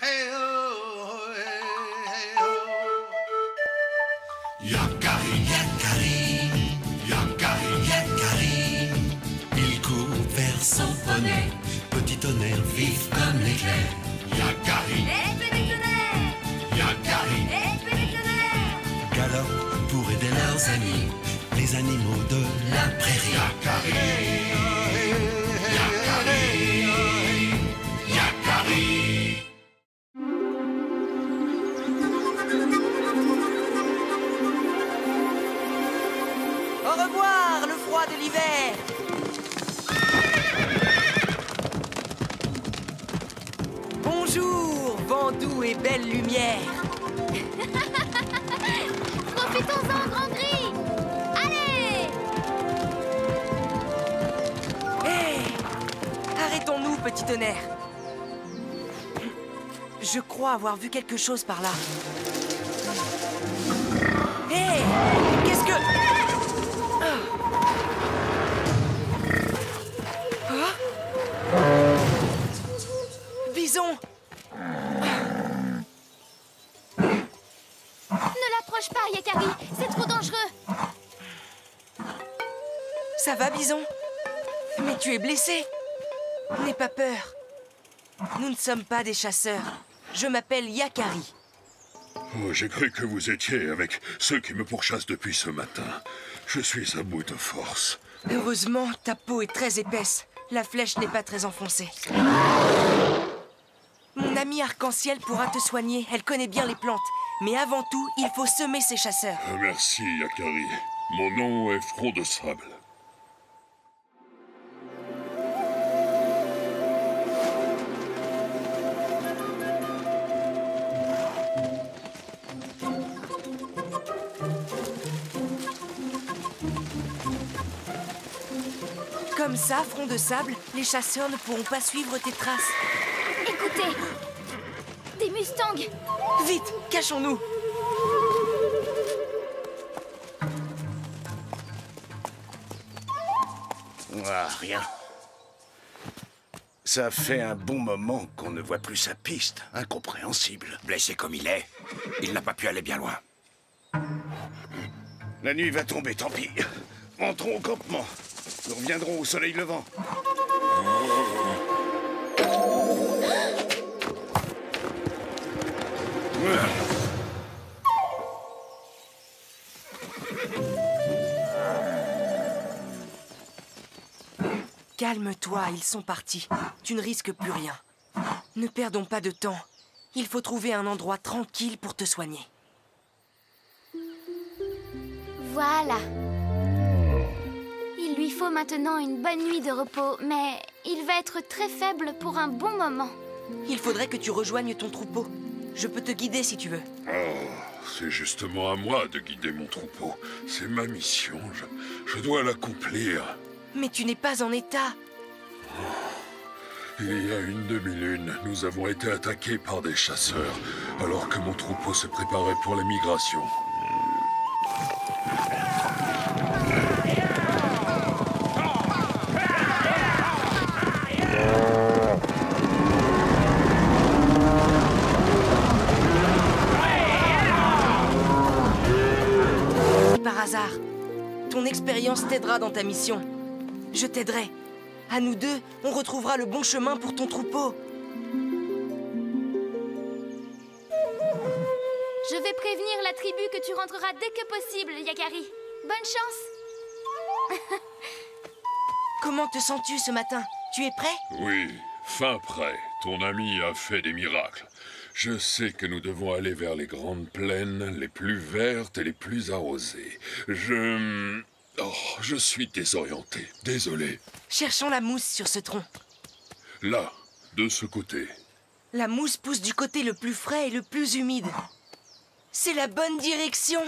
Hey oh, hey oh. Yakari, Yakari, Yakari, Yakari. Il court vers son poney, petit tonnerre vif comme l'éclair. Yakari, Petit tonnerre, Yakari, petit tonnerre. galope pour aider leurs amis, les animaux de la prairie. Yakari, Yakari, Yakari. Au revoir, le froid de l'hiver. Bonjour, vent doux et belle lumière. Profitons-en, Grand Gris. Allez! Hé! Arrêtons-nous, petit tonnerre. Je crois avoir vu quelque chose par là. Hé! Qu'est-ce que... Bison! Ne l'approche pas, Yakari. C'est trop dangereux. Ça va, Bison? Mais tu es blessé. N'aie pas peur. Nous ne sommes pas des chasseurs. Je m'appelle Yakari. Oh, j'ai cru que vous étiez avec ceux qui me pourchassent depuis ce matin. Je suis à bout de force. Heureusement, ta peau est très épaisse. La flèche n'est pas très enfoncée. Mon amie Arc-en-Ciel pourra te soigner. Elle connaît bien les plantes. Mais avant tout, il faut semer ces chasseurs. Merci, Yakari. Mon nom est Front de Sable. Comme ça, Front de Sable, les chasseurs ne pourront pas suivre tes traces. Écoutez, des mustangs. Vite, cachons-nous. Ah, rien. Ça fait un bon moment qu'on ne voit plus sa piste. Incompréhensible. Blessé comme il est, il n'a pas pu aller bien loin. La nuit va tomber, tant pis. Rentrons au campement. Nous reviendrons au soleil levant. Calme-toi, ils sont partis. Tu ne risques plus rien. Ne perdons pas de temps. Il faut trouver un endroit tranquille pour te soigner. Voilà. Il lui faut maintenant une bonne nuit de repos, mais il va être très faible pour un bon moment. Il faudrait que tu rejoignes ton troupeau. Je peux te guider si tu veux. Oh, c'est justement à moi de guider mon troupeau. C'est ma mission. Je dois l'accomplir. Mais tu n'es pas en état. Il y a une demi-lune, nous avons été attaqués par des chasseurs, alors que mon troupeau se préparait pour la migration. Par hasard, ton expérience t'aidera dans ta mission. Je t'aiderai. À nous deux, on retrouvera le bon chemin pour ton troupeau. Je vais prévenir la tribu que tu rentreras dès que possible, Yakari. Bonne chance. Comment te sens-tu ce matin? Tu es prêt? Oui, fin prêt. Ton ami a fait des miracles. Je sais que nous devons aller vers les grandes plaines, les plus vertes et les plus arrosées. je suis désorienté. Désolé. Cherchons la mousse sur ce tronc. Là, de ce côté. La mousse pousse du côté le plus frais et le plus humide. C'est la bonne direction.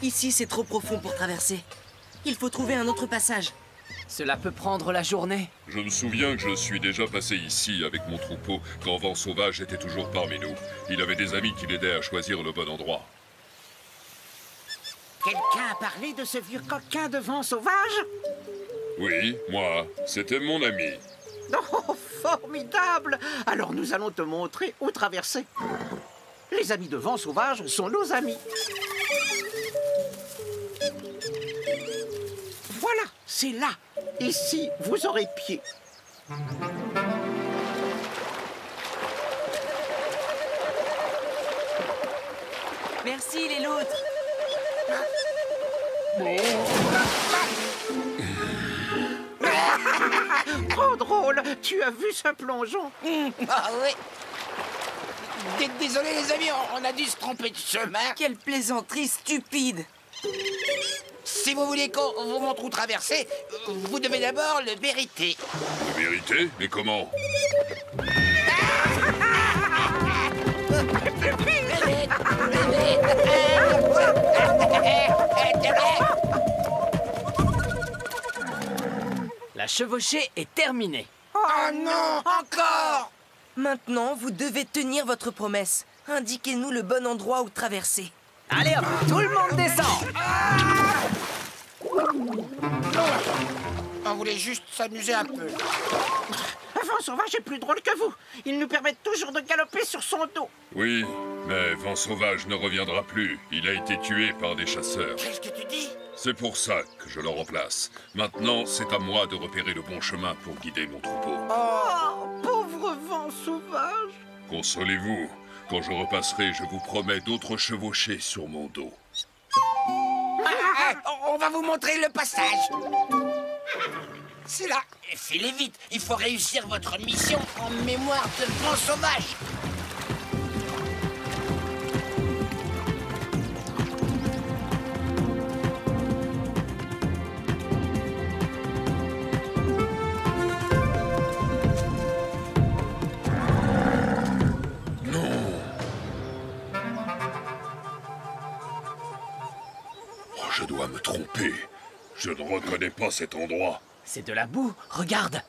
Ici, c'est trop profond pour traverser. Il faut trouver un autre passage. Cela peut prendre la journée. Je me souviens que je suis déjà passé ici avec mon troupeau quand Vent Sauvage était toujours parmi nous. Il avait des amis qui l'aidaient à choisir le bon endroit. Quelqu'un a parlé de ce vieux coquin de Vent Sauvage? Oui, moi, c'était mon ami. Oh, formidable! Alors nous allons te montrer où traverser. Les amis de Vent Sauvage sont nos amis. Voilà, c'est là. Ici, vous aurez pied. Merci les loutres. Oh, drôle! Tu as vu ce plongeon? Ah oui. Désolé les amis, on a dû se tromper de chemin. Quelle plaisanterie stupide. Si vous voulez qu'on vous montre où traverser, vous devez d'abord le mériter. Le vérité? Mais comment? La chevauchée est terminée. Oh non, encore! Maintenant, vous devez tenir votre promesse. Indiquez-nous le bon endroit où traverser. Allez hop, tout le monde descend. On voulait juste s'amuser un peu. Vent Sauvage est plus drôle que vous. Il nous permet toujours de galoper sur son dos. Oui, mais Vent Sauvage ne reviendra plus. Il a été tué par des chasseurs. Qu'est-ce que tu dis? C'est pour ça que je le remplace. Maintenant, c'est à moi de repérer le bon chemin pour guider mon troupeau. Oh, pauvre Vent Sauvage. Consolez-vous. Quand je repasserai, je vous promets d'autres chevauchées sur mon dos. On va vous montrer le passage. C'est là. Filez vite, il faut réussir votre mission en mémoire de Vent Sauvage. Je dois me tromper. Je ne reconnais pas cet endroit. C'est de la boue, regarde.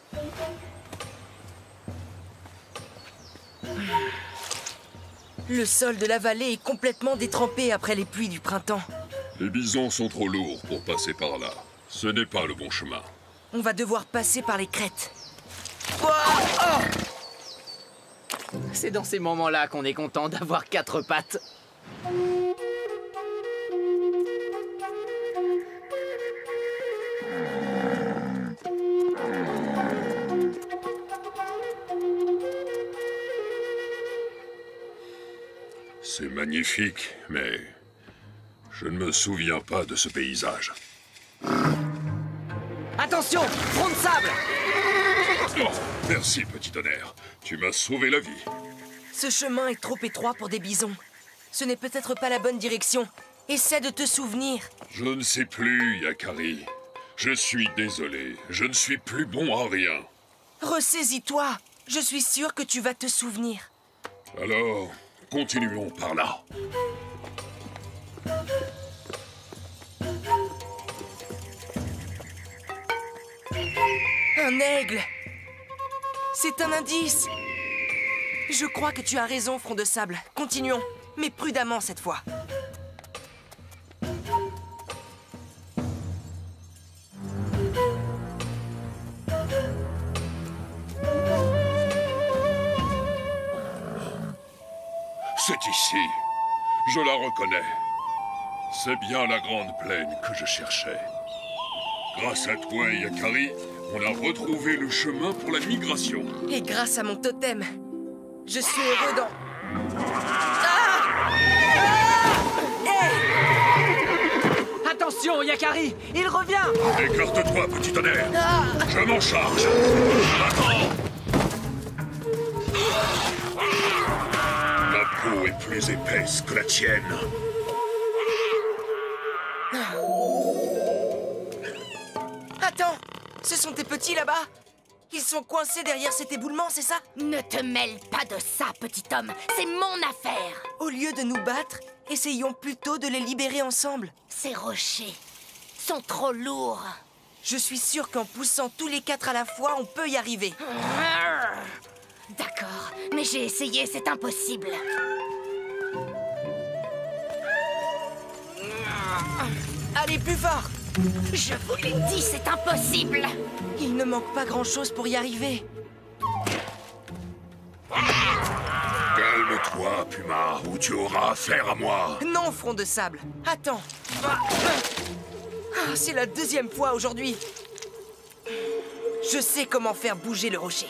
Le sol de la vallée est complètement détrempé après les pluies du printemps. Les bisons sont trop lourds pour passer par là. Ce n'est pas le bon chemin. On va devoir passer par les crêtes. C'est dans ces moments-là qu'on est content d'avoir 4 pattes. C'est magnifique, mais je ne me souviens pas de ce paysage. Attention, front de sable. Oh, merci, petit tonnerre. Tu m'as sauvé la vie. Ce chemin est trop étroit pour des bisons. Ce n'est peut-être pas la bonne direction. Essaie de te souvenir. Je ne sais plus, Yakari. Je suis désolé. Je ne suis plus bon à rien. Ressaisis-toi. Je suis sûre que tu vas te souvenir. Alors, continuons par là. Un aigle. C'est un indice. Je crois que tu as raison, front de sable. Continuons, mais prudemment cette fois. C'est ici. Je la reconnais. C'est bien la grande plaine que je cherchais. Grâce à toi, Yakari, on a retrouvé le chemin pour la migration. Et grâce à mon totem, je suis heureux dans... Attention, Yakari, il revient. Écarte-toi, petit tonnerre. Je m'en charge. Attends. La peau est plus épaisse que la tienne. Attends, ce sont tes petits là-bas? Ils sont coincés derrière cet éboulement, c'est ça? Ne te mêle pas de ça, petit homme. C'est mon affaire. Au lieu de nous battre, essayons plutôt de les libérer ensemble. Ces rochers sont trop lourds. Je suis sûre qu'en poussant tous les 4 à la fois, on peut y arriver. D'accord, mais j'ai essayé, c'est impossible. Allez, plus fort! Je vous l'ai dit, c'est impossible. Il ne manque pas grand-chose pour y arriver. Calme-toi, Puma, ou tu auras affaire à moi. Non, front de sable. Attends. C'est la 2e fois aujourd'hui. Je sais comment faire bouger le rocher.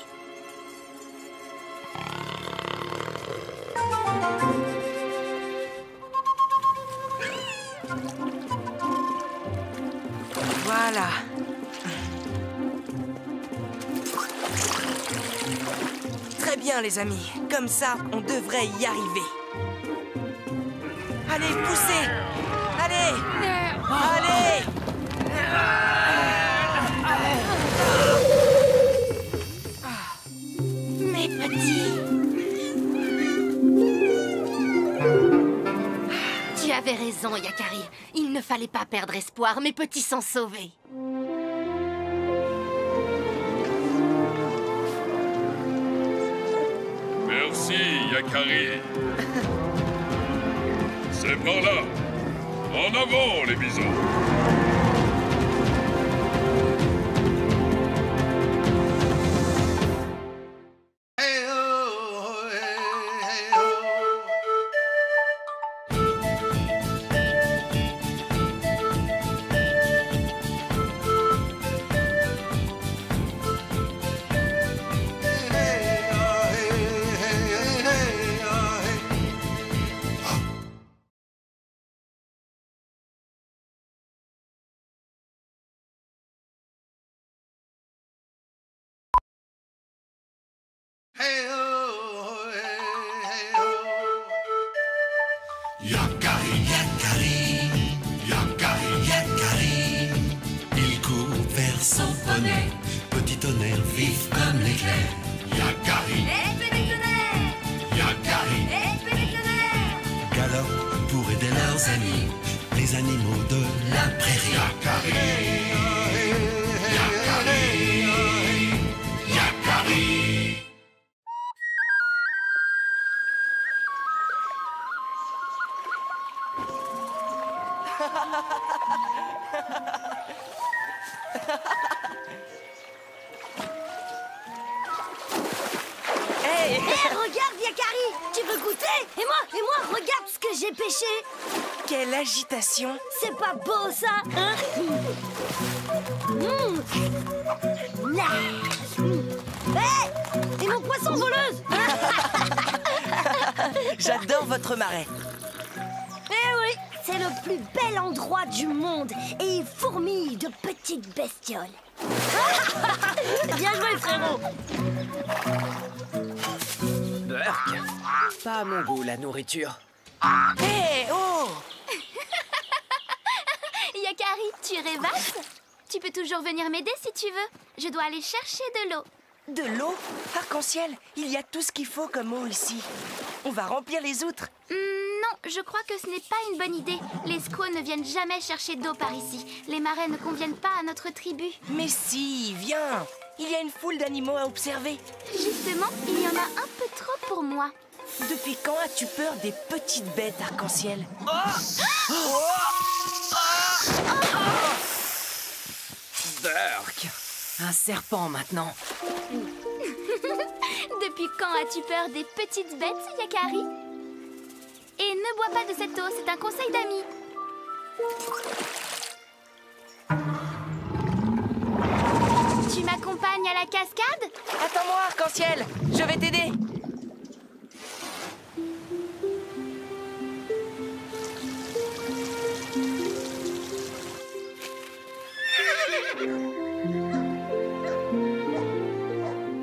Voilà. Très bien, les amis. Comme ça, on devrait y arriver. Allez, poussez! Allez! Allez! Mes petits. Tu avais raison, Yakari. Il ne fallait pas perdre espoir. Mes petits sont sauvés. Merci, Yakari. C'est par là. En avant, les bisons. Yakari, Yakari, Yakari, Yakari. Il court vers son poney, petit tonnerre vif comme l'éclair. Yakari, Petit tonnerre! Yakari, Petit tonnerre! galope pour aider leurs amis, les animaux de la prairie. Yakari, Yakari, Yakari. Hey! Regarde, Yakari! Tu veux goûter? Et moi, regarde ce que j'ai pêché! Quelle agitation! C'est pas beau, ça, hein? Hé! Et mon poisson voleuse! J'adore votre marais. Eh oui! C'est le plus bel endroit du monde et il fourmille de petites bestioles. Bien joué, frérot! Burk, pas à mon goût, la nourriture. Hé! Oh! Yakari, tu rêvasses? Tu peux toujours venir m'aider si tu veux. Je dois aller chercher de l'eau. De l'eau? Arc-en-ciel, il y a tout ce qu'il faut comme eau ici. On va remplir les outres. Non, je crois que ce n'est pas une bonne idée. Les squaws ne viennent jamais chercher d'eau par ici. Les marais ne conviennent pas à notre tribu. Mais si, viens! Il y a une foule d'animaux à observer. Justement, il y en a un peu trop pour moi. Depuis quand as-tu peur des petites bêtes arc-en-ciel? Burk, un serpent maintenant. Depuis quand as-tu peur des petites bêtes, Yakari? Et ne bois pas de cette eau, c'est un conseil d'amis. Tu m'accompagnes à la cascade? Attends-moi, arc-en-ciel! Je vais t'aider!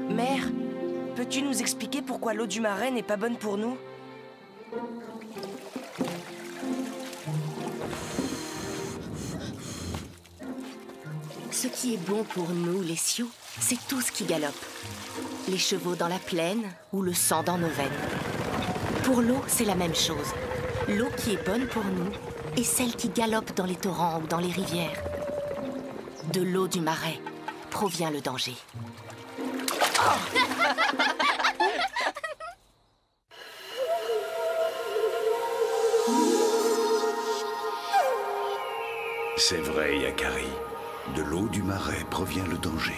Mère, peux-tu nous expliquer pourquoi l'eau du marais n'est pas bonne pour nous? Ce qui est bon pour nous, les Sioux, c'est tout ce qui galope. Les chevaux dans la plaine ou le sang dans nos veines. Pour l'eau, c'est la même chose. L'eau qui est bonne pour nous est celle qui galope dans les torrents ou dans les rivières. De l'eau du marais provient le danger. C'est vrai, Yakari. De l'eau du marais provient le danger.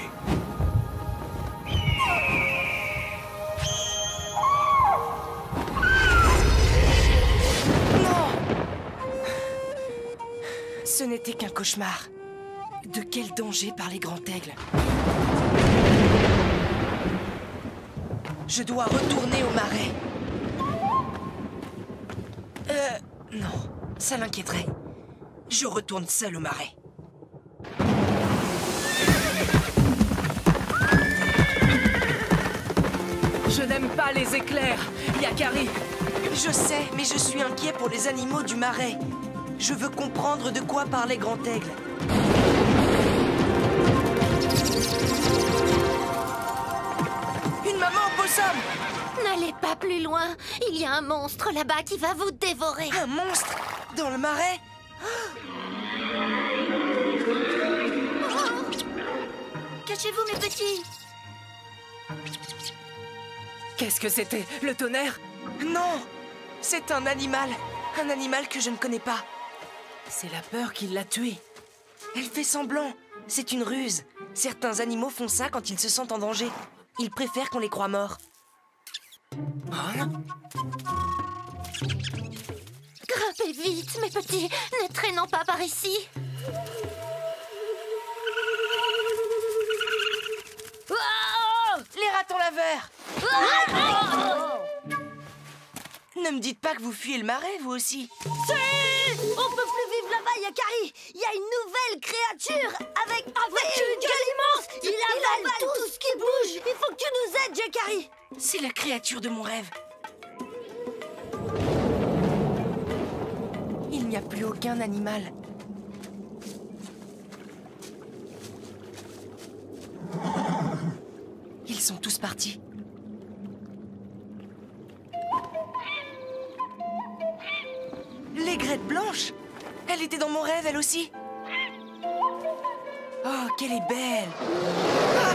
Non! Ce n'était qu'un cauchemar. De quel danger parlait Grand Aigle? Je dois retourner au marais. Non, ça l'inquiéterait. Je retourne seul au marais. Je n'aime pas les éclairs, Yakari. Je sais, mais je suis inquiet pour les animaux du marais. Je veux comprendre de quoi parlait Grand Aigle. Une maman opossum! N'allez pas plus loin. Il y a un monstre là-bas qui va vous dévorer. Un monstre? Dans le marais? Cachez-vous, mes petits. Qu'est-ce que c'était? Le tonnerre? Non! C'est un animal. Un animal que je ne connais pas. C'est la peur qui l'a tué. Elle fait semblant. C'est une ruse. Certains animaux font ça quand ils se sentent en danger. Ils préfèrent qu'on les croie morts. Hein? Grimpez vite, mes petits. Ne traînons pas par ici. Oh! Les ratons laveurs! Ne me dites pas que vous fuyez le marais, vous aussi. Si! On peut plus vivre là-bas, Yakari. Il y a une nouvelle créature avec une gueule immense. Il avale tout ce qui bouge. Il faut que tu nous aides, Yakari. C'est la créature de mon rêve. Il n'y a plus aucun animal. Ils sont tous partis. L'aigrette blanche! Elle était dans mon rêve, elle aussi. Oh, qu'elle est belle! Ah!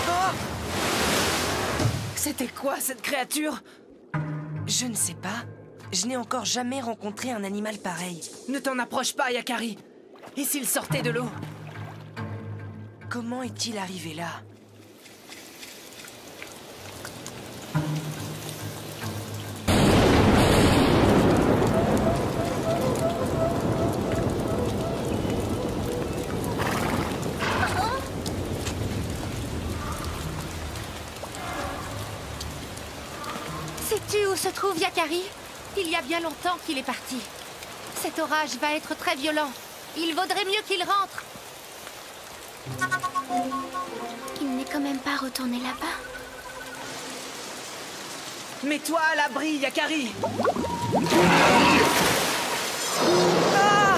Oh! C'était quoi cette créature? Je ne sais pas. Je n'ai encore jamais rencontré un animal pareil. Ne t'en approche pas, Yakari. Et s'il sortait de l'eau? Comment est-il arrivé là? Sais-tu où se trouve Yakari? Il y a bien longtemps qu'il est parti. Cet orage va être très violent. Il vaudrait mieux qu'il rentre. Il n'est quand même pas retourné là-bas. Mets-toi à l'abri, Yakari. Ah!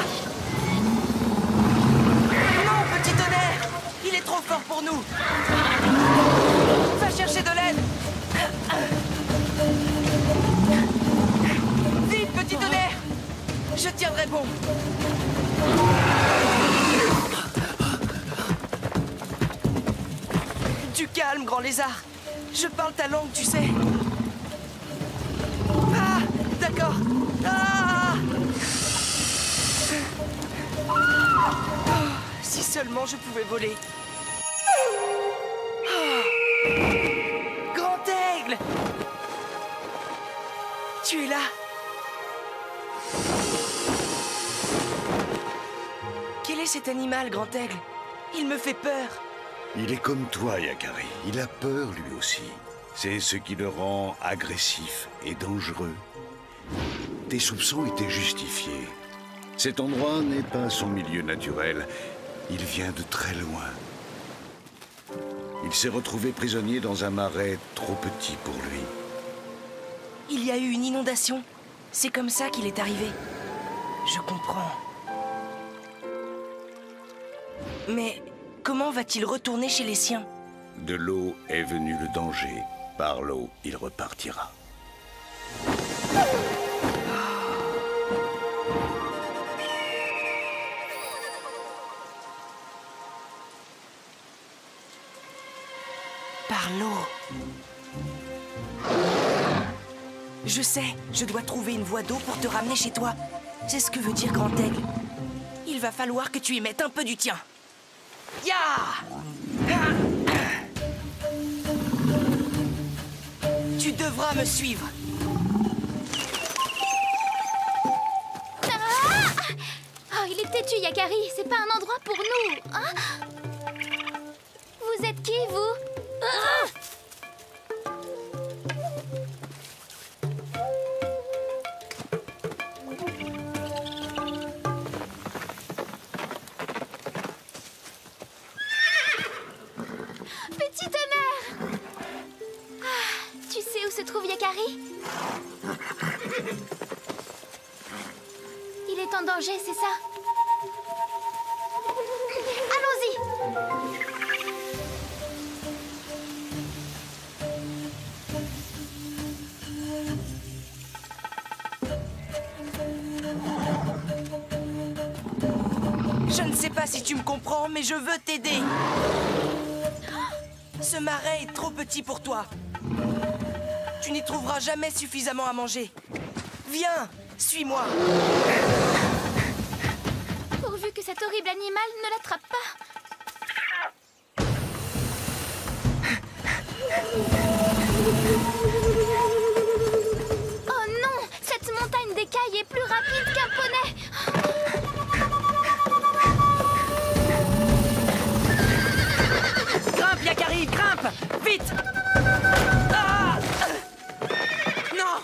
Non, petit tonnerre! Il est trop fort pour nous. Va chercher de l'aide. Vite, petit tonnerre! Je tiendrai bon. Du calme, grand lézard. Je parle ta langue, tu sais. Ah, d'accord. Ah! Oh, si seulement je pouvais voler. Oh. Grand Aigle! Tu es là? Quel est cet animal, Grand Aigle? Il me fait peur. Il est comme toi, Yakari. Il a peur, lui aussi. C'est ce qui le rend agressif et dangereux. Tes soupçons étaient justifiés. Cet endroit n'est pas son milieu naturel. Il vient de très loin. Il s'est retrouvé prisonnier dans un marais trop petit pour lui. Il y a eu une inondation. C'est comme ça qu'il est arrivé. Je comprends. Mais comment va-t-il retourner chez les siens? De l'eau est venu le danger. Par l'eau, il repartira. Par l'eau. Je sais, je dois trouver une voie d'eau pour te ramener chez toi. C'est ce que veut dire Grand Aigle. Il va falloir que tu y mettes un peu du tien. Ya! Tu devras me suivre. Oh, il est têtu, Yakari. C'est pas un endroit pour nous. Hein? Vous êtes qui, vous? Petit tonnerre! Tu sais où se trouve Yakari? Il est en danger, c'est ça? Allons-y! Je ne sais pas si tu me comprends, mais je veux t'aider. Ce marais est trop petit pour toi. Tu n'y trouveras jamais suffisamment à manger. Viens, suis-moi. Pourvu que cet horrible animal ne l'attrape pas. Oh non! Cette montagne d'écailles est plus rapide qu'un poney! Grimpe, Yakari, grimpe! Vite! Ah! Non!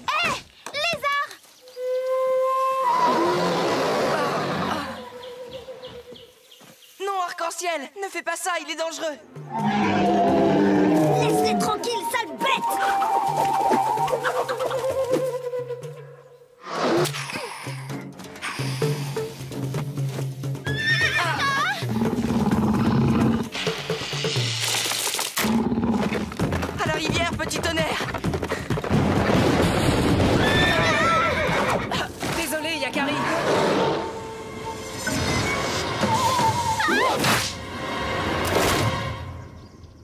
Hé! Lézard! Non, Arc-en-Ciel, ne fais pas ça, il est dangereux. Laisse-les tranquilles, sale bête! À la rivière, petit tonnerre. Désolé, Yakari.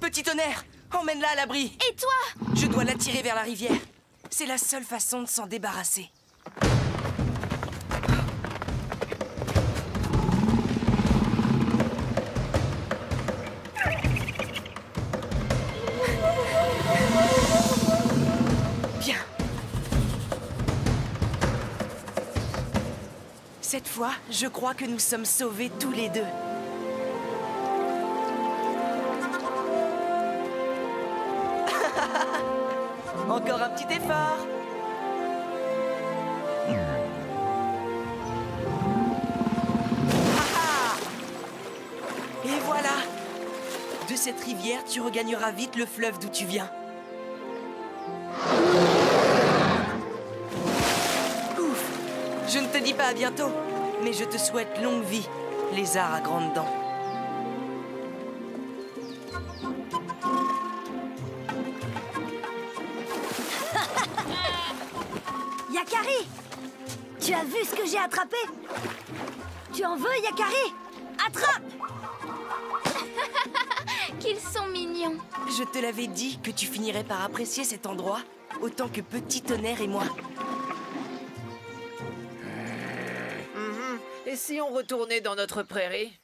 Petit tonnerre, emmène-la à l'abri. Et toi? Je dois l'attirer vers la rivière. C'est la seule façon de s'en débarrasser. Bien. Cette fois, je crois que nous sommes sauvés tous les deux. Encore un petit effort. Ah! Et voilà. De cette rivière, tu regagneras vite le fleuve d'où tu viens. Ouf. Je ne te dis pas à bientôt, mais je te souhaite longue vie, lézard à grandes dents. Yakari! Tu as vu ce que j'ai attrapé? Tu en veux, Yakari? Attrape! Qu'ils sont mignons. Je te l'avais dit que tu finirais par apprécier cet endroit autant que Petit Tonnerre et moi. Et si on retournait dans notre prairie?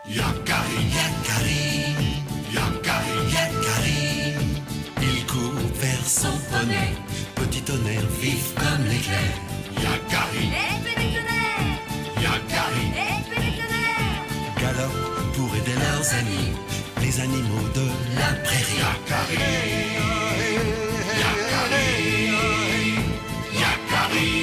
Yakari, Yakari, Yakari, Yakari. Il court vers son poney, petit tonnerre vif comme l'éclair. Yakari, Petit tonnerre! Yakari, Petit tonnerre! galope pour aider leurs amis, les animaux de la prairie. Yakari, Yakari, Yakari.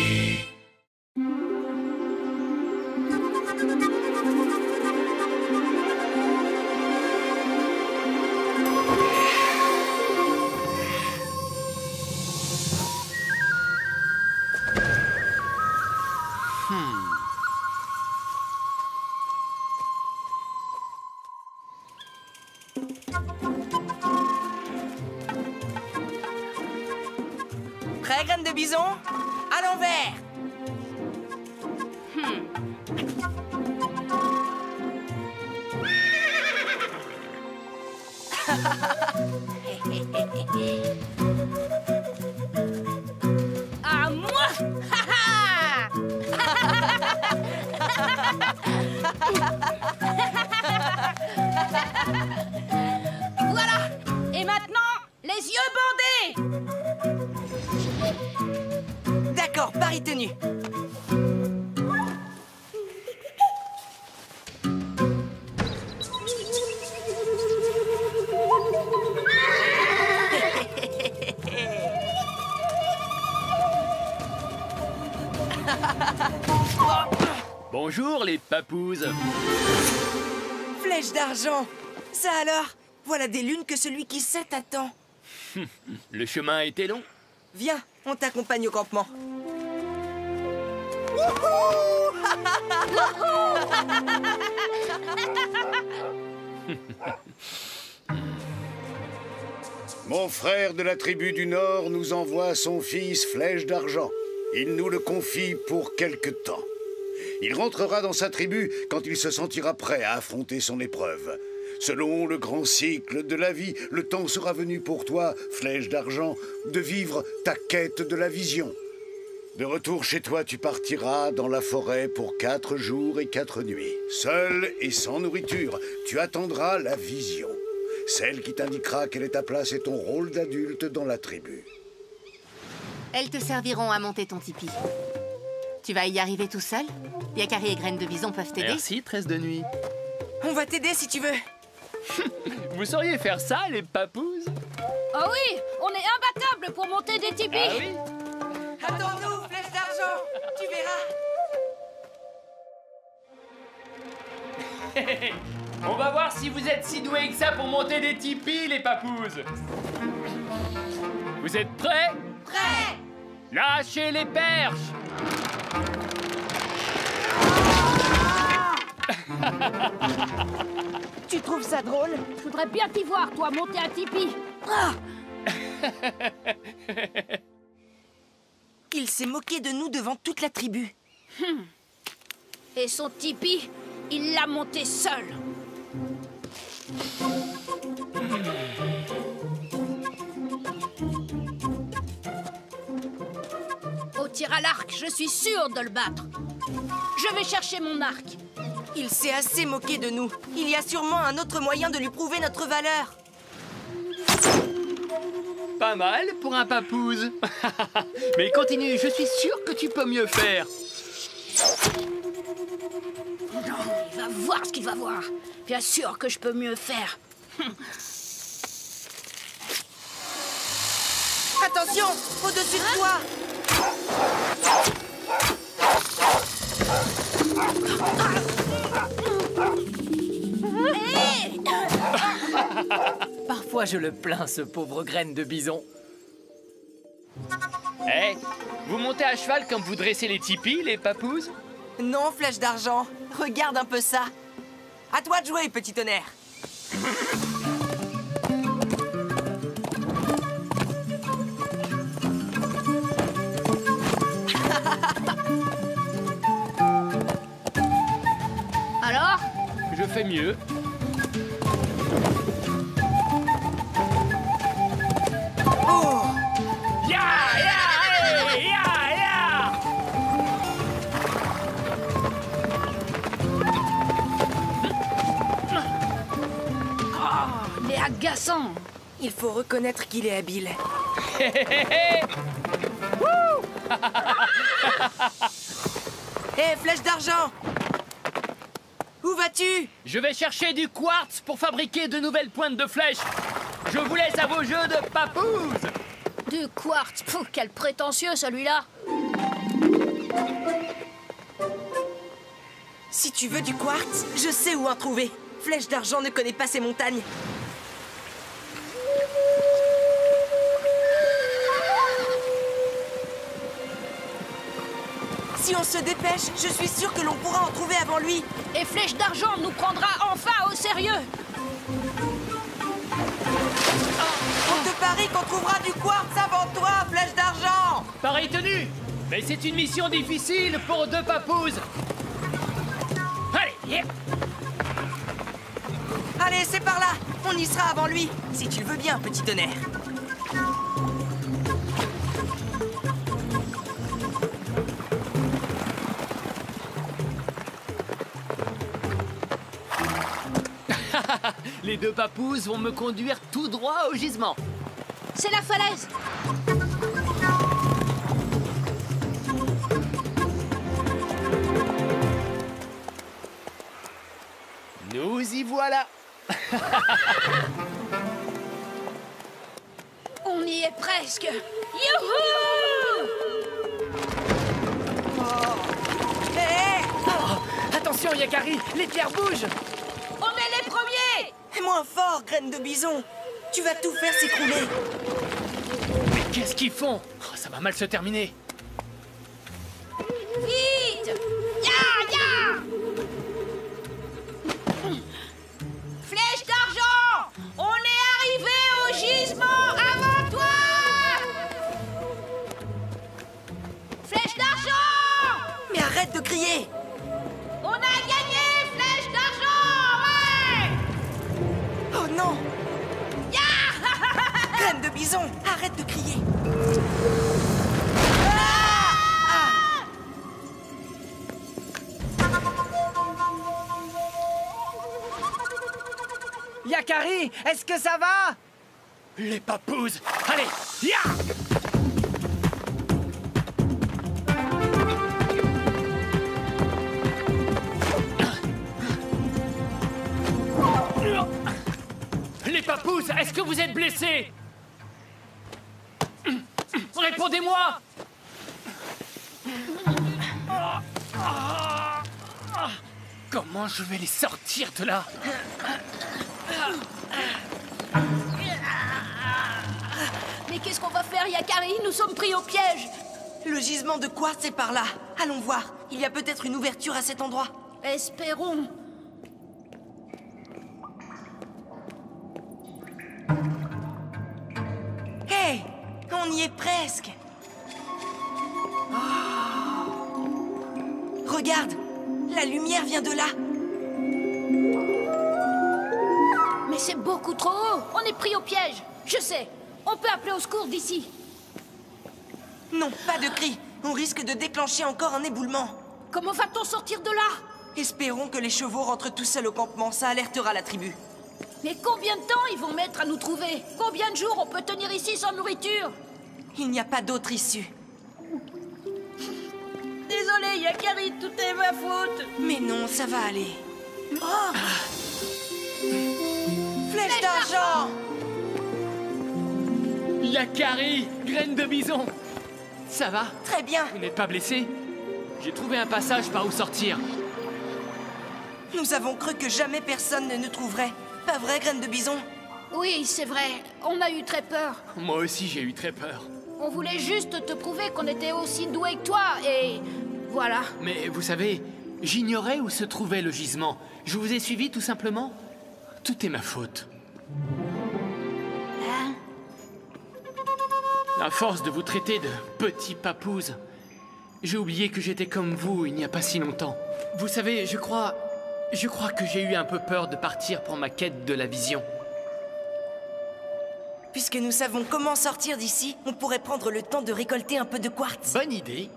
Prêt, graine de bison? À l'envers. À moi! Voilà! Et maintenant, les yeux bandés! D'accord, pari tenu. Bonjour les papouses. Flèche d'argent. Ça alors? Voilà des lunes que celui qui sait attend. Le chemin a été long. Viens, on t'accompagne au campement. Mon frère de la tribu du Nord nous envoie son fils Flèche d'argent. Il nous le confie pour quelque temps. Il rentrera dans sa tribu quand il se sentira prêt à affronter son épreuve. Selon le grand cycle de la vie, le temps sera venu pour toi, Flèche d'argent, de vivre ta quête de la vision. De retour chez toi, tu partiras dans la forêt pour 4 jours et 4 nuits. Seul et sans nourriture, tu attendras la vision. Celle qui t'indiquera quelle est ta place et ton rôle d'adulte dans la tribu. Elles te serviront à monter ton tipi. Tu vas y arriver tout seul? Yakari et Graine de Bison peuvent t'aider? Merci, tresse de nuit. On va t'aider si tu veux. Vous sauriez faire ça, les papouses? Oh oui, on est imbattables pour monter des tipis. Ah oui? Attends-nous, Flèche d'argent. Tu verras. On va voir si vous êtes si doués que ça pour monter des tipis, les papouses. Vous êtes prêts? Prêt! Lâchez les perches. Tu trouves ça drôle? Je voudrais bien t'y voir, toi, monter un tipi. Ah! Il s'est moqué de nous devant toute la tribu. Et son tipi, il l'a monté seul. Au tir à l'arc, je suis sûre de le battre. Je vais chercher mon arc. Il s'est assez moqué de nous. Il y a sûrement un autre moyen de lui prouver notre valeur. Pas mal pour un papouze. Mais continue, je suis sûr que tu peux mieux faire. Non, il va voir ce qu'il va voir. Bien sûr que je peux mieux faire. Attention, au-dessus de toi. Parfois, je le plains, ce pauvre Graine de Bison. Eh, vous montez à cheval comme vous dressez les tipis, les papouses? Non, Flèche d'argent. Regarde un peu ça. À toi de jouer, petit tonnerre. Alors? Je fais mieux. Oh! Ya, ya, hey, ya, ya! Oh, il est agaçant. Il faut reconnaître qu'il est habile. Hé, Flèche d'argent! Où vas-tu? Je vais chercher du quartz pour fabriquer de nouvelles pointes de flèches. Je vous laisse à vos jeux de papouses. Du quartz, pfff, quel prétentieux celui-là. Si tu veux du quartz, je sais où en trouver. Flèche d'argent ne connaît pas ces montagnes. Si on se dépêche, je suis sûre que l'on pourra en trouver avant lui. Et Flèche d'argent nous prendra enfin au sérieux. On te parie qu'on trouvera du quartz avant toi, flèche d'argent! Pareil tenu! Mais c'est une mission difficile pour 2 papouses! Allez, yeah. Allez, c'est par là! On y sera avant lui, si tu le veux bien, petit tonnerre. Les 2 papouses vont me conduire tout droit au gisement. C'est la falaise. Nous y voilà. On y est presque. Youhou! Hé! Attention, Yakari, les pierres bougent. On est les premiers! Moins fort, graine de bison! Tu vas tout faire s'écrouler! Mais qu'est-ce qu'ils font? Oh, ça va mal se terminer. Vite! Ya! Flèche d'argent! On est arrivé au gisement avant toi! Flèche d'argent! Mais arrête de crier! On a gagné! Flèche d'argent! Ouais! Oh non! Graine de bison, arrête de crier! Yakari, est-ce que ça va? Les papouses! Allez, ya! Les papouses, est-ce que vous êtes blessés? Répondez-moi! Comment je vais les sortir de là? Mais qu'est-ce qu'on va faire, Yakari? Nous sommes pris au piège. Le gisement de quartz est par là. Allons voir. Il y a peut-être une ouverture à cet endroit. Espérons. Hé! On y est presque. Oh. Regarde! La lumière vient de là. Mais c'est beaucoup trop haut. On est pris au piège. Je sais. On peut appeler au secours d'ici. Non, pas de cris. On risque de déclencher encore un éboulement. Comment va-t-on sortir de là? Espérons que les chevaux rentrent tout seuls au campement. Ça alertera la tribu. Mais combien de temps ils vont mettre à nous trouver? Combien de jours on peut tenir ici sans nourriture? Il n'y a pas d'autre issue. Désolé, Yakari, tout est ma faute. Mais non, ça va aller. Oh! Flèche d'argent! Yakari, graine de bison! Ça va? Très bien. Vous n'êtes pas blessé? J'ai trouvé un passage par où sortir. Nous avons cru que jamais personne ne nous trouverait. Pas vrai, graine de bison? Oui, c'est vrai. On a eu très peur. Moi aussi, j'ai eu très peur. On voulait juste te prouver qu'on était aussi doués que toi, et... voilà. Mais vous savez, j'ignorais où se trouvait le gisement. Je vous ai suivi, tout simplement. Tout est ma faute. Hein? À force de vous traiter de petits papouses, j'ai oublié que j'étais comme vous il n'y a pas si longtemps. Vous savez, je crois que j'ai eu un peu peur de partir pour ma quête de la vision. Puisque nous savons comment sortir d'ici, on pourrait prendre le temps de récolter un peu de quartz. Bonne idée.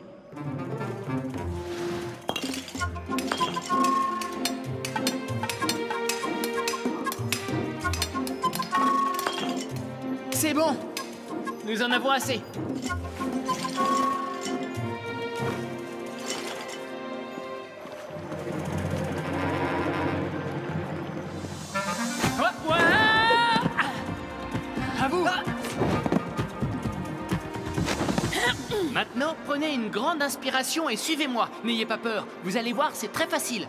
C'est bon. Nous en avons assez. À vous. Maintenant, prenez une grande inspiration et suivez-moi. N'ayez pas peur. Vous allez voir, c'est très facile.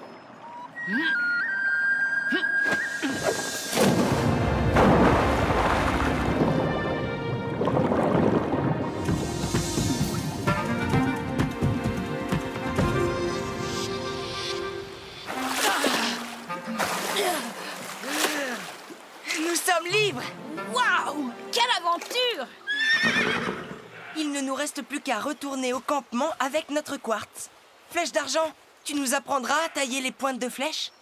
Nous sommes sommes libres! Waouh! Quelle aventure! Il ne nous reste plus qu'à retourner au campement avec notre quartz. Flèche d'argent, tu nous apprendras à tailler les pointes de flèche?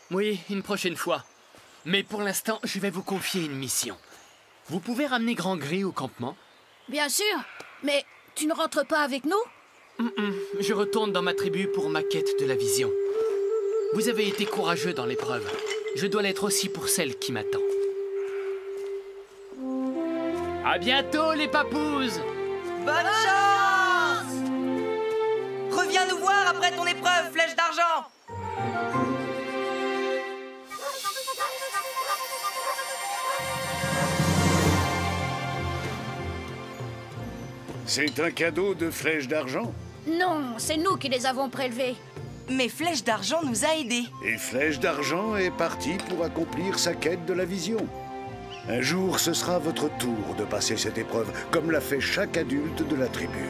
Oui, une prochaine fois. Mais pour l'instant, je vais vous confier une mission. Vous pouvez ramener Grand Gris au campement? Bien sûr, mais tu ne rentres pas avec nous? Je retourne dans ma tribu pour ma quête de la vision. Vous avez été courageux dans l'épreuve. Je dois l'être aussi pour celle qui m'attend. À bientôt, les papouses! Bonne chance! Reviens nous voir après ton épreuve, Flèche d'argent! C'est un cadeau de Flèche d'argent. Non, c'est nous qui les avons prélevés. Mais Flèche d'argent nous a aidés. Et Flèche d'argent est parti pour accomplir sa quête de la vision. Un jour, ce sera votre tour de passer cette épreuve, comme l'a fait chaque adulte de la tribu.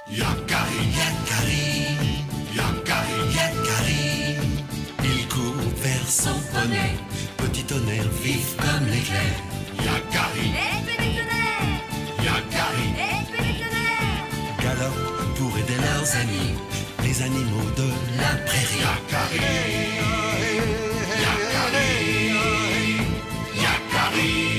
Yakari, Yakari, Yakari, Yakari. Il court vers son poney, petit tonnerre vif comme l'éclair. Yakari, Yakari, galope pour aider leurs amis, les animaux de la prairie. Yakari, Yakari, Yakari.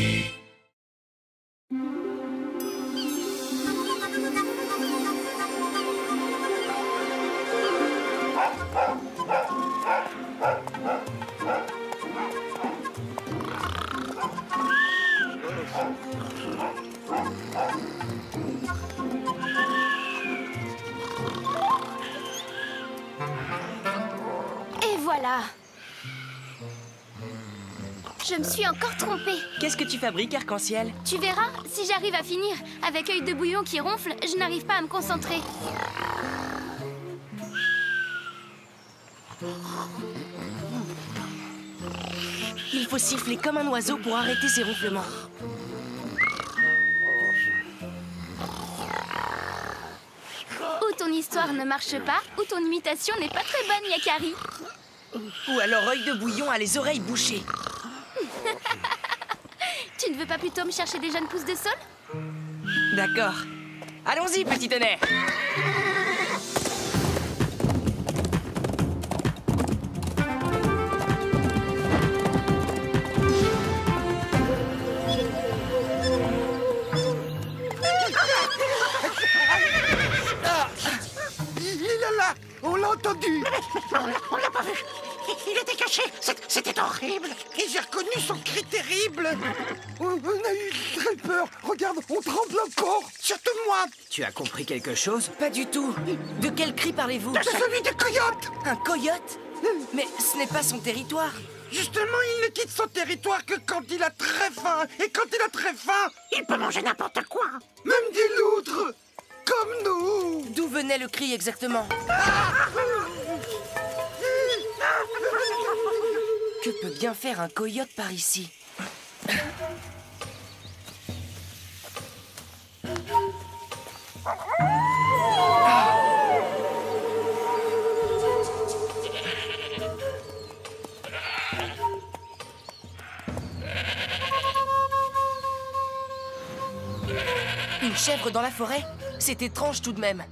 Et voilà. Je me suis encore trompée. Qu'est-ce que tu fabriques, Arc-en-Ciel? Tu verras, si j'arrive à finir avec œil de bouillon qui ronfle, je n'arrive pas à me concentrer. Il faut siffler comme un oiseau pour arrêter ses ronflements. Ou ton histoire ne marche pas, ou ton imitation n'est pas très bonne, Yakari. Ou alors œil de bouillon a les oreilles bouchées. Tu ne veux pas plutôt me chercher des jeunes pousses de sol? D'accord. Allons-y, petit tonnerre. Il est là! On l'a entendu! On l'a pas vu! Il était caché! C'était horrible! Et j'ai reconnu son cri terrible! On a eu très peur! Regarde, on tremble encore! Surtout moi! Tu as compris quelque chose? Pas du tout. De quel cri parlez-vous? De celui des coyotes! Un coyote? Mais ce n'est pas son territoire. Justement, il ne quitte son territoire que quand il a très faim! Et quand il a très faim, il peut manger n'importe quoi! Même des loutres! Comme nous! D'où venait le cri exactement? Que peut bien faire un coyote par ici? Une chèvre dans la forêt? C'est étrange tout de même.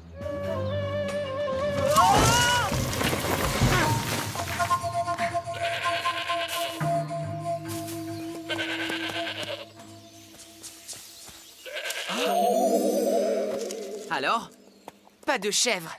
Alors? Pas de chèvre.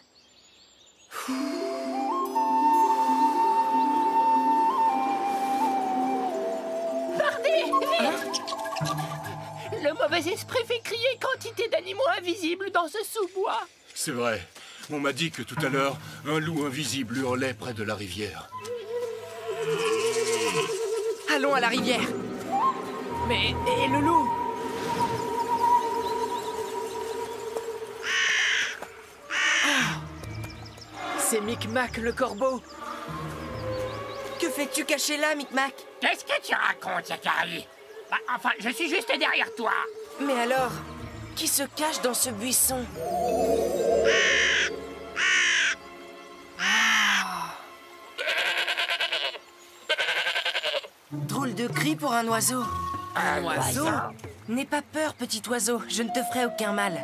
Le mauvais esprit fait crier quantité d'animaux invisibles dans ce sous-bois. C'est vrai. On m'a dit que tout à l'heure, un loup invisible hurlait près de la rivière. Allons à la rivière. Mais et le loup? C'est Micmac le corbeau. Que fais-tu caché là, Micmac? Qu'est-ce que tu racontes, Yakari? Bah, enfin, je suis juste derrière toi. Mais alors, qui se cache dans ce buisson? Drôle de cri pour un oiseau. Un oiseau? N'aie pas peur, petit oiseau, je ne te ferai aucun mal.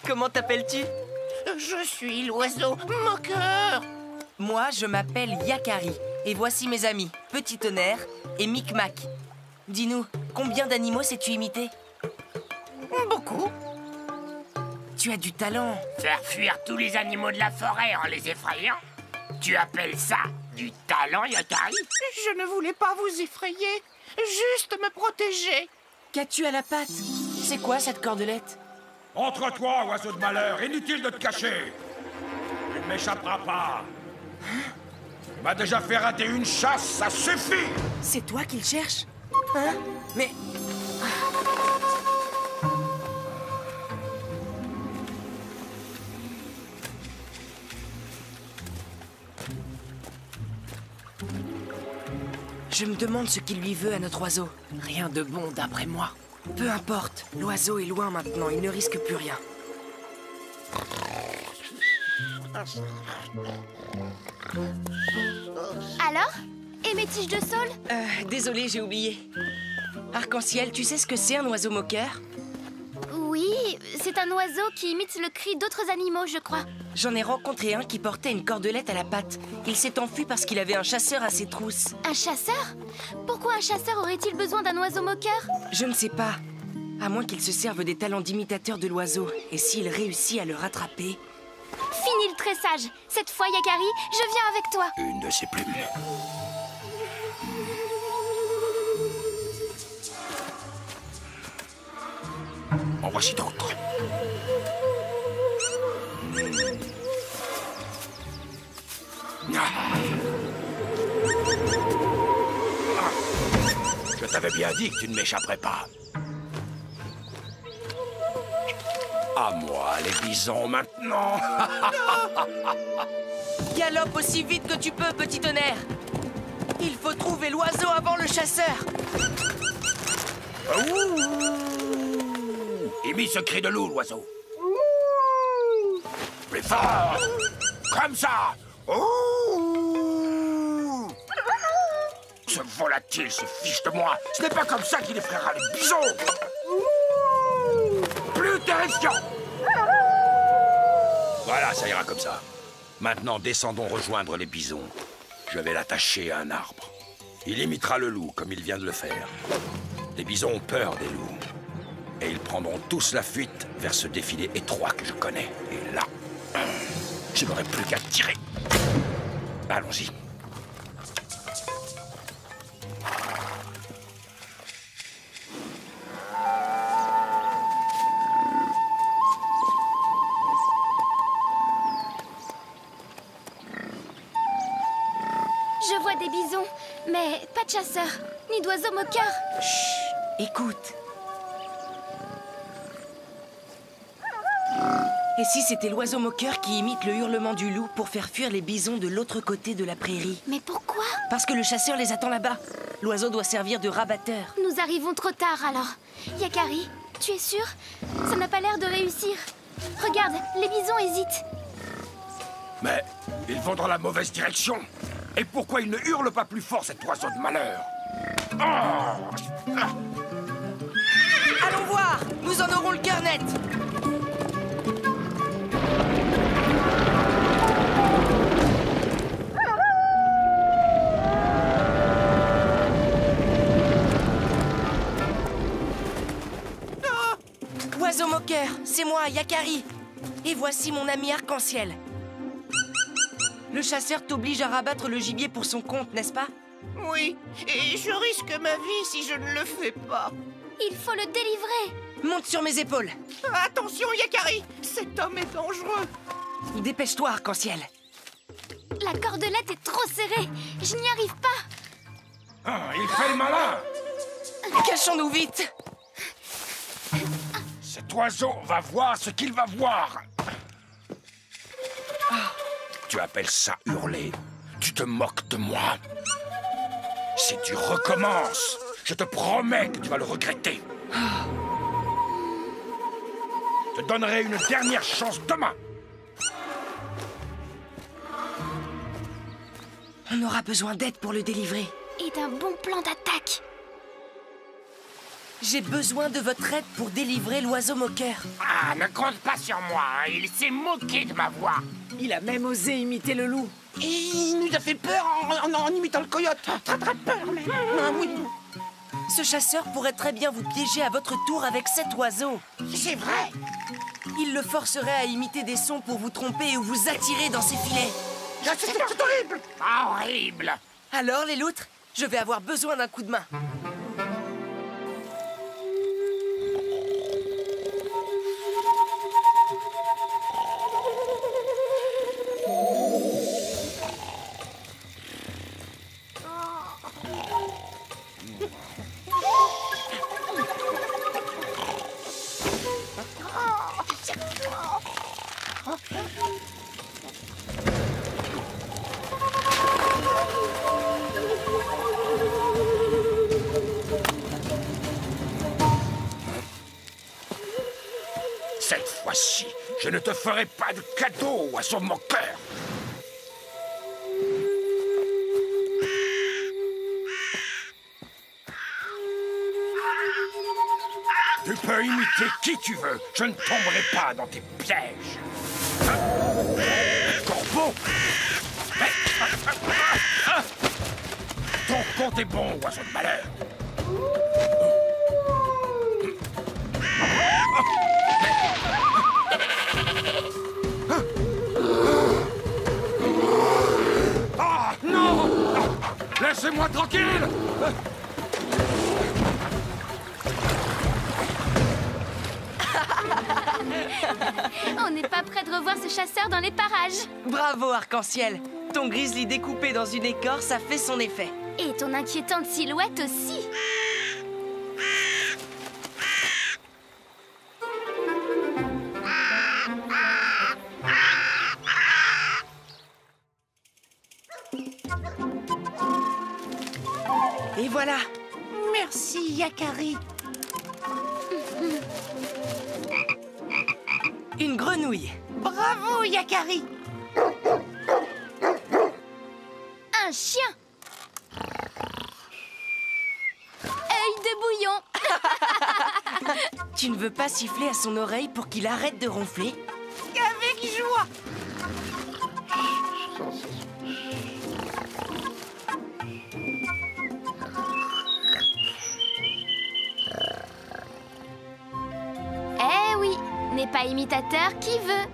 Comment t'appelles-tu? Je suis l'oiseau moqueur. Moi, je m'appelle Yakari. Et voici mes amis, Petit Tonnerre et Micmac. Dis-nous, combien d'animaux sais-tu imiter? Beaucoup. Tu as du talent. Faire fuir tous les animaux de la forêt en les effrayant? Tu appelles ça du talent, Yakari? Je ne voulais pas vous effrayer, juste me protéger. Qu'as-tu à la patte? C'est quoi cette cordelette? Entre-toi, oiseau de malheur, inutile de te cacher. Tu ne m'échapperas pas. Tu m'as déjà fait rater une chasse, ça suffit. C'est toi qui le cherches? Hein? Mais... Je me demande ce qu'il lui veut à notre oiseau. Rien de bon d'après moi. Peu importe, l'oiseau est loin maintenant, il ne risque plus rien. Alors? Et mes tiges de saule? Désolé, j'ai oublié. Arc-en-ciel, tu sais ce que c'est un oiseau moqueur? Oui, c'est un oiseau qui imite le cri d'autres animaux, je crois. J'en ai rencontré un qui portait une cordelette à la patte. Il s'est enfui parce qu'il avait un chasseur à ses trousses. Un chasseur? Pourquoi un chasseur aurait-il besoin d'un oiseau moqueur? Je ne sais pas. À moins qu'il se serve des talents d'imitateur de l'oiseau. Et s'il réussit à le rattraper... Fini le tressage. Cette fois, Yakari, je viens avec toi. Une de ses plumes. En voici d'autres. Je t'avais bien dit que tu ne m'échapperais pas. À moi, les bisons, maintenant. Galope aussi vite que tu peux, Petit Tonnerre. Il faut trouver l'oiseau avant le chasseur. Imite ce cri de loup, l'oiseau. Plus fort. Comme ça. Ce volatile se fiche de moi. Ce n'est pas comme ça qu'il effraiera les bisons. Plus terrifiant. Voilà, ça ira comme ça. Maintenant, descendons rejoindre les bisons. Je vais l'attacher à un arbre. Il imitera le loup, comme il vient de le faire. Les bisons ont peur des loups. Et ils prendront tous la fuite vers ce défilé étroit que je connais. Et là, je n'aurai plus qu'à tirer. Allons-y. Je vois des bisons, mais pas de chasseurs, ni d'oiseaux moqueurs. Chut, écoute. Et si c'était l'oiseau moqueur qui imite le hurlement du loup pour faire fuir les bisons de l'autre côté de la prairie? Mais pourquoi? Parce que le chasseur les attend là-bas. L'oiseau doit servir de rabatteur. Nous arrivons trop tard alors. Yakari, tu es sûr? Ça n'a pas l'air de réussir. Regarde, les bisons hésitent. Mais ils vont dans la mauvaise direction. Et pourquoi il ne hurle pas plus fort, cet oiseau de malheur? Allons voir! Nous en aurons le cœur net! Oiseau moqueur, c'est moi, Yakari. Et voici mon ami Arc-en-ciel. Le chasseur t'oblige à rabattre le gibier pour son compte, n'est-ce pas? Oui, et je risque ma vie si je ne le fais pas. Il faut le délivrer. Monte sur mes épaules. Attention, Yakari, cet homme est dangereux. Dépêche-toi, Arc-en-Ciel. La cordelette est trop serrée. Je n'y arrive pas. Ah, il fait le malin. Cachons-nous vite. Cet oiseau va voir ce qu'il va voir. Tu appelles ça hurler? Tu te moques de moi? Si tu recommences, je te promets que tu vas le regretter. Je te donnerai une dernière chance demain. On aura besoin d'aide pour le délivrer. Et d'un bon plan d'attaque. J'ai besoin de votre aide pour délivrer l'oiseau moqueur. Ah, ne compte pas sur moi, hein. Il s'est moqué de ma voix. Il a même osé imiter le loup. Et il nous a fait peur en imitant le coyote. Très très peur, même. Ah, oui. Ce chasseur pourrait très bien vous piéger à votre tour avec cet oiseau. C'est vrai. Il le forcerait à imiter des sons pour vous tromper ou vous attirer dans ses filets. C'est horrible. Horrible. Alors, les loutres, je vais avoir besoin d'un coup de main. Cette fois-ci, je ne te ferai pas de cadeau, oiseau moqueur. Tu peux imiter qui tu veux, je ne tomberai pas dans tes pièges. Corbeau! Ton compte est bon, oiseau de malheur. Ah, non! Laissez-moi tranquille! On n'est pas prêt de revoir ce chasseur dans les parages. Bravo, Arc-en-Ciel. Ton grizzly découpé dans une écorce a fait son effet. Et ton inquiétante silhouette aussi. Et voilà. Merci, Yakari. Une grenouille. Bravo, Yakari. Un chien. Œil de bouillon. Tu ne veux pas siffler à son oreille pour qu'il arrête de ronfler? Avec joie. Eh oui, n'est pas imitateur qui veut.